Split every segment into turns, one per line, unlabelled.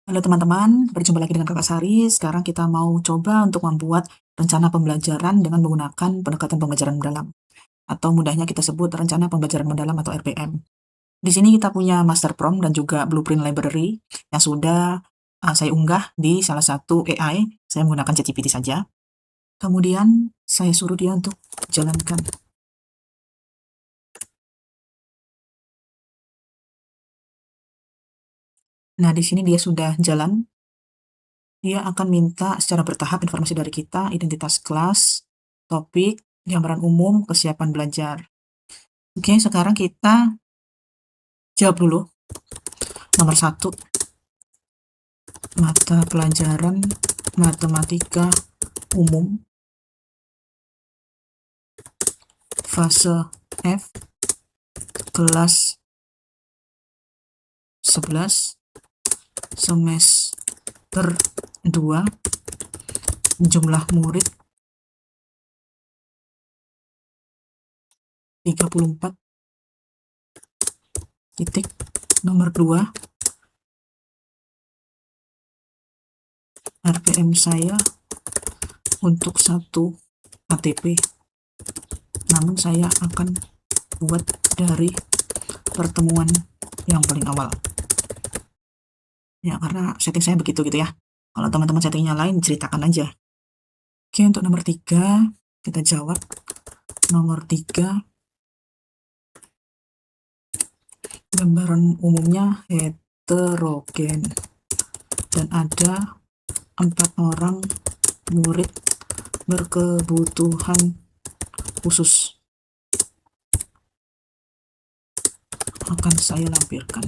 Halo teman-teman, berjumpa lagi dengan Kakak Sari. Sekarang kita mau coba untuk membuat rencana pembelajaran dengan menggunakan pendekatan pembelajaran mendalam. Atau mudahnya kita sebut rencana pembelajaran mendalam atau RPM. Di sini kita punya master prompt dan juga blueprint library yang sudah saya unggah di salah satu AI. Saya menggunakan ChatGPT saja. Kemudian saya suruh dia untuk jalankan. Nah, di sini dia sudah jalan. Dia akan minta secara bertahap informasi dari kita, identitas kelas, topik, gambaran umum, kesiapan belajar. Oke, sekarang kita jawab dulu. Nomor 1, mata pelajaran matematika umum, fase F, kelas 11, semester 2, jumlah murid 34, titik. Nomor 2, RPM saya untuk 1 ATP, namun saya akan buat dari pertemuan yang paling awal. Ya, karena setting saya begitu gitu ya. Kalau teman-teman settingnya lain, ceritakan aja. Oke, untuk nomor 3, kita jawab. Nomor 3, gambaran umumnya heterogen dan ada 4 orang murid berkebutuhan khusus. Akan saya lampirkan.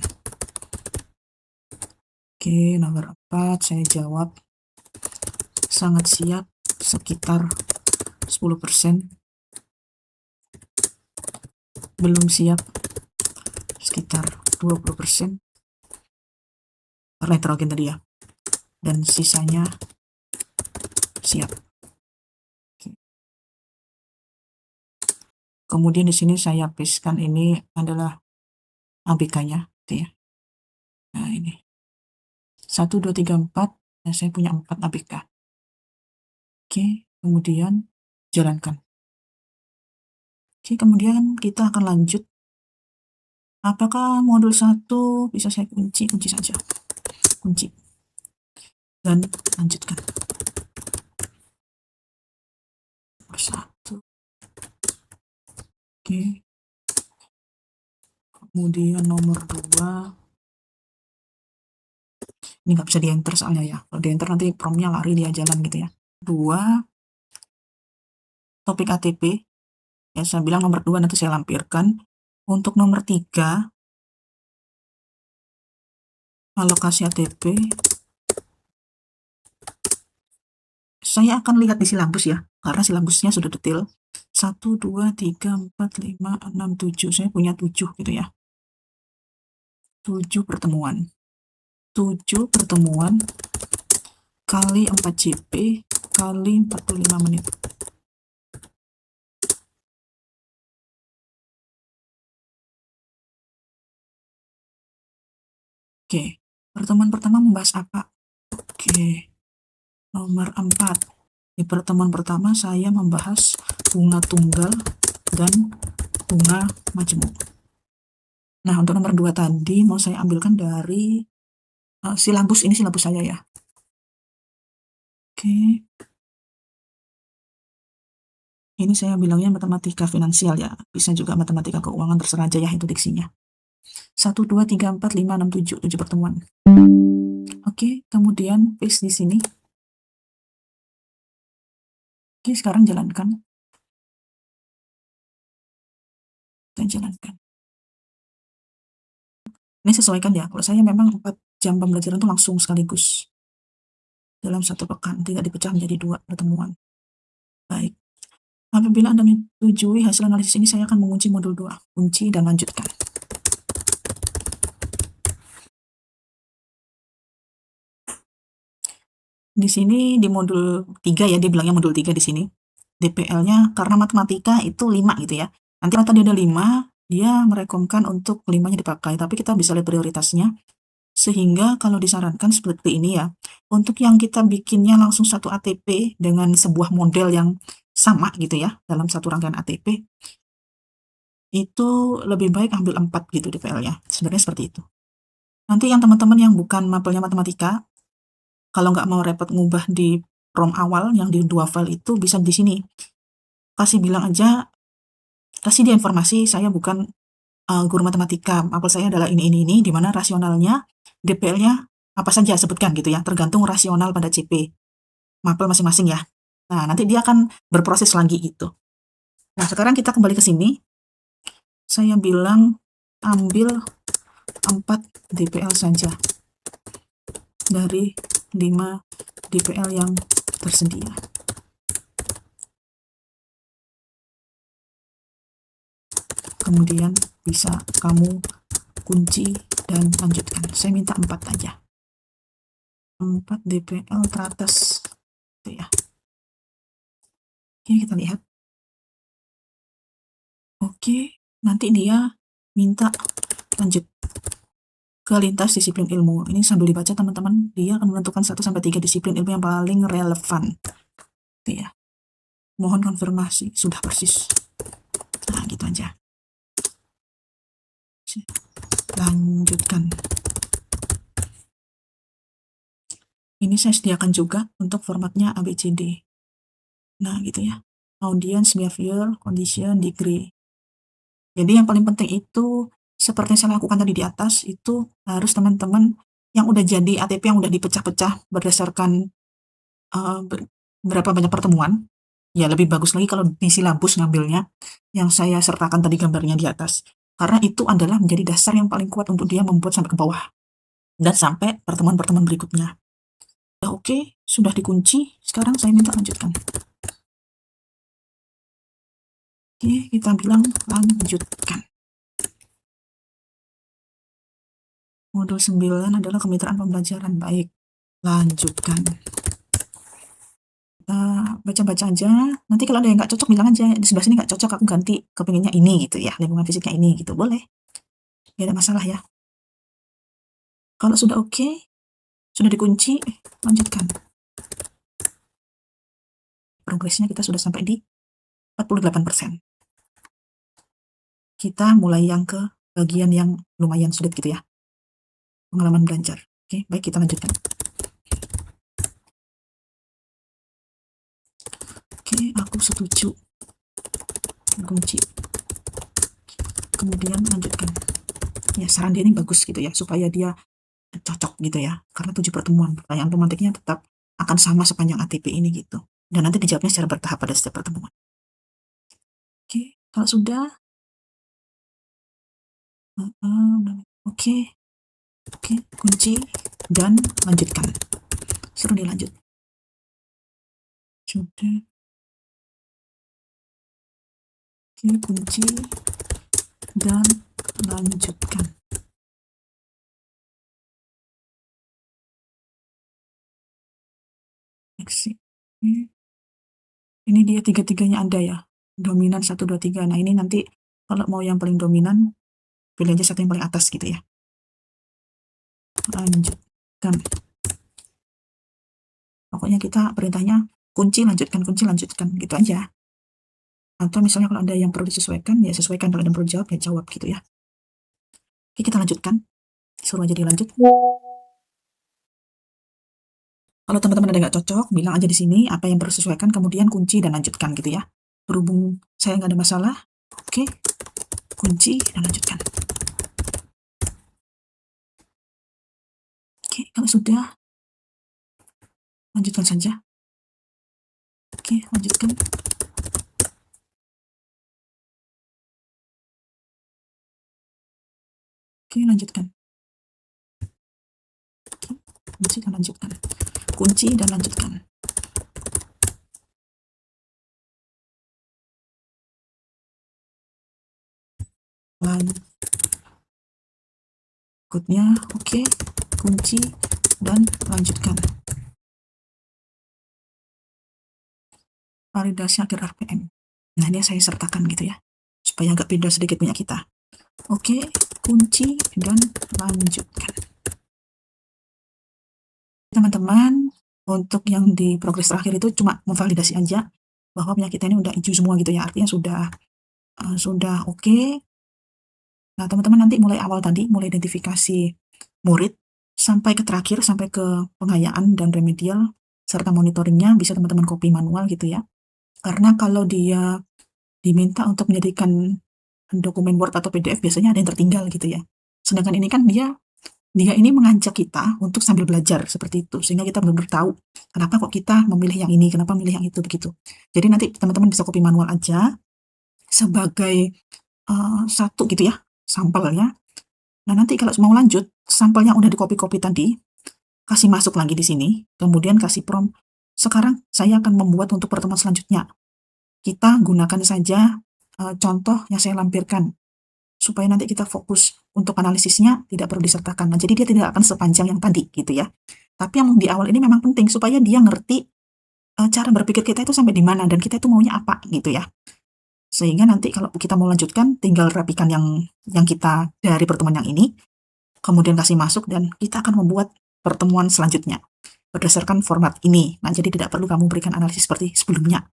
Oke, nomor 4 saya jawab sangat siap sekitar 10%, belum siap sekitar 20%, karena heterogen tadi ya, dan sisanya siap. Oke. Kemudian di sini saya pastekan, ini adalah ABK-nya, gitu ya. Nah, ini 1, 2, 3, 4, dan saya punya 4 ABK. Oke, kemudian jalankan. Oke, kemudian kita akan lanjut. Apakah modul 1 bisa saya kunci saja. Kunci. Dan lanjutkan. Nomor 1. Oke. Kemudian nomor 2. Ini nggak bisa di-enter soalnya ya. Kalau di-enter nanti promnya lari, dia jalan gitu ya. 2. Topik ATP. Ya, saya bilang nomor 2 nanti saya lampirkan. Untuk nomor 3, alokasi ATP. Saya akan lihat di silabus ya, karena silabusnya sudah detail. 1, 2, 3, 4, 5, 6, 7. Saya punya 7 gitu ya. 7 pertemuan. 7 pertemuan kali 4 JP kali 45 menit. Oke, pertemuan pertama membahas apa? Oke, nomor 4. Di pertemuan pertama saya membahas bunga tunggal dan bunga majemuk. Nah, untuk nomor 2 tadi mau saya ambilkan dari silabus, ini silabus saya ya. Oke. Ini saya bilangnya matematika finansial ya, bisa juga matematika keuangan, terserah aja ya itu diksinya. 1, 2, 3, 4, 5, 6, 7, 7 pertemuan. Oke, kemudian paste di sini. Oke, sekarang jalankan. Kita jalankan. Ini sesuaikan ya, kalau saya memang 4 jam pembelajaran itu langsung sekaligus. Dalam 1 pekan, tidak dipecah menjadi 2 pertemuan. Baik. Apabila Anda menyetujui hasil analisis ini, saya akan mengunci modul 2. Kunci dan lanjutkan. Di sini di modul 3 ya, dia bilangnya modul 3 di sini. DPL-nya karena matematika itu 5 gitu ya. Nanti tadi ada 5, dia merekomkan untuk 5-nya dipakai, tapi kita bisa lihat prioritasnya. Sehingga kalau disarankan seperti ini ya, untuk yang kita bikinnya langsung satu ATP dengan sebuah model yang sama gitu ya, dalam satu rangkaian ATP, itu lebih baik ambil 4 gitu DPL-nya, sebenarnya seperti itu. Nanti yang teman-teman yang bukan mapelnya matematika, kalau nggak mau repot ngubah di ROM awal yang di 2 file itu bisa di sini. Kasih bilang aja, kasih dia informasi saya bukan guru matematika, mapel saya adalah ini, di mana rasionalnya, DPL-nya apa saja sebutkan gitu ya, tergantung rasional pada CP mapel masing-masing ya. Nah, nanti dia akan berproses lagi gitu. Nah, sekarang kita kembali ke sini. Saya bilang ambil 4 DPL saja dari 5 DPL yang tersedia. Kemudian bisa kamu kunci dan lanjutkan. Saya minta 4 aja. 4 DPL teratas. Itu ya. Oke, kita lihat. Oke, nanti dia minta lanjut ke lintas disiplin ilmu. Ini sambil dibaca teman-teman, dia akan menentukan 1-3 disiplin ilmu yang paling relevan. Itu ya. Mohon konfirmasi, sudah persis. Nah, gitu aja. Lanjutkan. Ini saya sediakan juga untuk formatnya ABCD. Nah, gitu ya. Audience, behavior, condition, degree. Jadi yang paling penting itu, seperti yang saya lakukan tadi di atas, itu harus teman-teman yang udah jadi ATP yang udah dipecah-pecah berdasarkan berapa banyak pertemuan, ya lebih bagus lagi kalau di silabus ngambilnya, yang saya sertakan tadi gambarnya di atas. Karena itu adalah menjadi dasar yang paling kuat untuk dia membuat sampai ke bawah. Dan sampai pertemuan-pertemuan berikutnya. Udah oke, sudah dikunci, sekarang saya minta lanjutkan. Oke, kita bilang lanjutkan. Modul 9 adalah kemitraan pembelajaran. Baik, lanjutkan. Kita baca-baca aja. Nanti kalau ada yang nggak cocok, bilang aja. Di sebelah sini nggak cocok, aku ganti kepinginnya ini gitu ya. Lingkungan fisiknya ini gitu, boleh. Nggak ada masalah ya. Kalau sudah oke, sudah dikunci, lanjutkan. Progresnya kita sudah sampai di 48%. Kita mulai yang ke bagian yang lumayan sulit gitu ya. Pengalaman belajar. Oke, baik, kita lanjutkan. Oke, aku setuju. Kunci. Kemudian lanjutkan. Ya, saran dia ini bagus gitu ya, supaya dia cocok gitu ya. Karena 7 pertemuan, pertanyaan pemantiknya tetap akan sama sepanjang ATP ini gitu. Dan nanti dijawabnya secara bertahap pada setiap pertemuan. Oke, kalau sudah, oke, kunci dan lanjutkan. Suruh dilanjut. Sudah. Oke, kunci dan lanjutkan. Exit. Ini dia tiga-tiganya ada ya. Dominan 1, 2, 3. Nah, ini nanti kalau mau yang paling dominan, pilih aja satu yang paling atas gitu ya. Lanjutkan. Pokoknya kita perintahnya kunci lanjutkan gitu aja. Atau misalnya kalau ada yang perlu disesuaikan, ya sesuaikan. Kalau ada yang perlu jawab, ya jawab gitu ya. Oke, kita lanjutkan. Suruh aja dilanjut. Kalau teman-teman ada nggak cocok, bilang aja di sini apa yang perlu disesuaikan, kemudian kunci dan lanjutkan gitu ya. Berhubung saya nggak ada masalah, oke, kunci dan lanjutkan. Oke, kalau sudah, lanjutkan saja. Oke, lanjutkan. Oke, lanjutkan. Kunci dan lanjutkan. Kunci dan lanjutkan. Berikutnya, oke, kunci dan lanjutkan. Validasi akhir RPM. Nah, ini saya sertakan gitu ya, supaya agak beda sedikit punya kita. Oke, kunci dan lanjutkan. Teman-teman, untuk yang di progres terakhir itu cuma memvalidasi aja bahwa penyakitnya ini udah hijau semua gitu ya, artinya sudah oke. Nah, teman-teman nanti mulai awal tadi, mulai identifikasi murid, sampai ke terakhir, sampai ke pengayaan dan remedial, serta monitoringnya bisa teman-teman copy manual gitu ya. Karena kalau dia diminta untuk menjadikan dokumen Word atau PDF biasanya ada yang tertinggal gitu ya. Sedangkan ini kan dia ini mengajak kita untuk sambil belajar seperti itu, sehingga kita benar-benar tahu kenapa kok kita memilih yang ini, kenapa memilih yang itu, begitu. Jadi nanti teman-teman bisa copy manual aja sebagai satu gitu ya, sampelnya. Nah, nanti kalau mau lanjut, sampel yang udah di-copy-copy tadi, kasih masuk lagi di sini, kemudian kasih prompt, "Sekarang saya akan membuat untuk pertemuan selanjutnya. Kita gunakan saja, contoh yang saya lampirkan, supaya nanti kita fokus untuk analisisnya tidak perlu disertakan." Nah, jadi dia tidak akan sepanjang yang tadi, gitu ya. Tapi yang di awal ini memang penting supaya dia ngerti, cara berpikir kita itu sampai di mana dan kita itu maunya apa, gitu ya. Sehingga nanti kalau kita mau lanjutkan, tinggal rapikan yang kita dari pertemuan yang ini, kemudian kasih masuk dan kita akan membuat pertemuan selanjutnya berdasarkan format ini. Nah, jadi tidak perlu kamu berikan analisis seperti sebelumnya.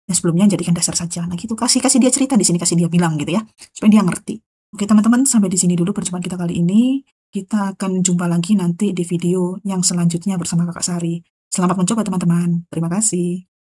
Yang sebelumnya jadikan dasar saja. Nah, gitu, kasih kasih dia cerita di sini, kasih dia bilang gitu ya, supaya dia ngerti. Oke, teman-teman, sampai di sini dulu perjumpaan kita kali ini. Kita akan jumpa lagi nanti di video yang selanjutnya bersama Kakak Sari. Selamat mencoba, teman-teman. Terima kasih.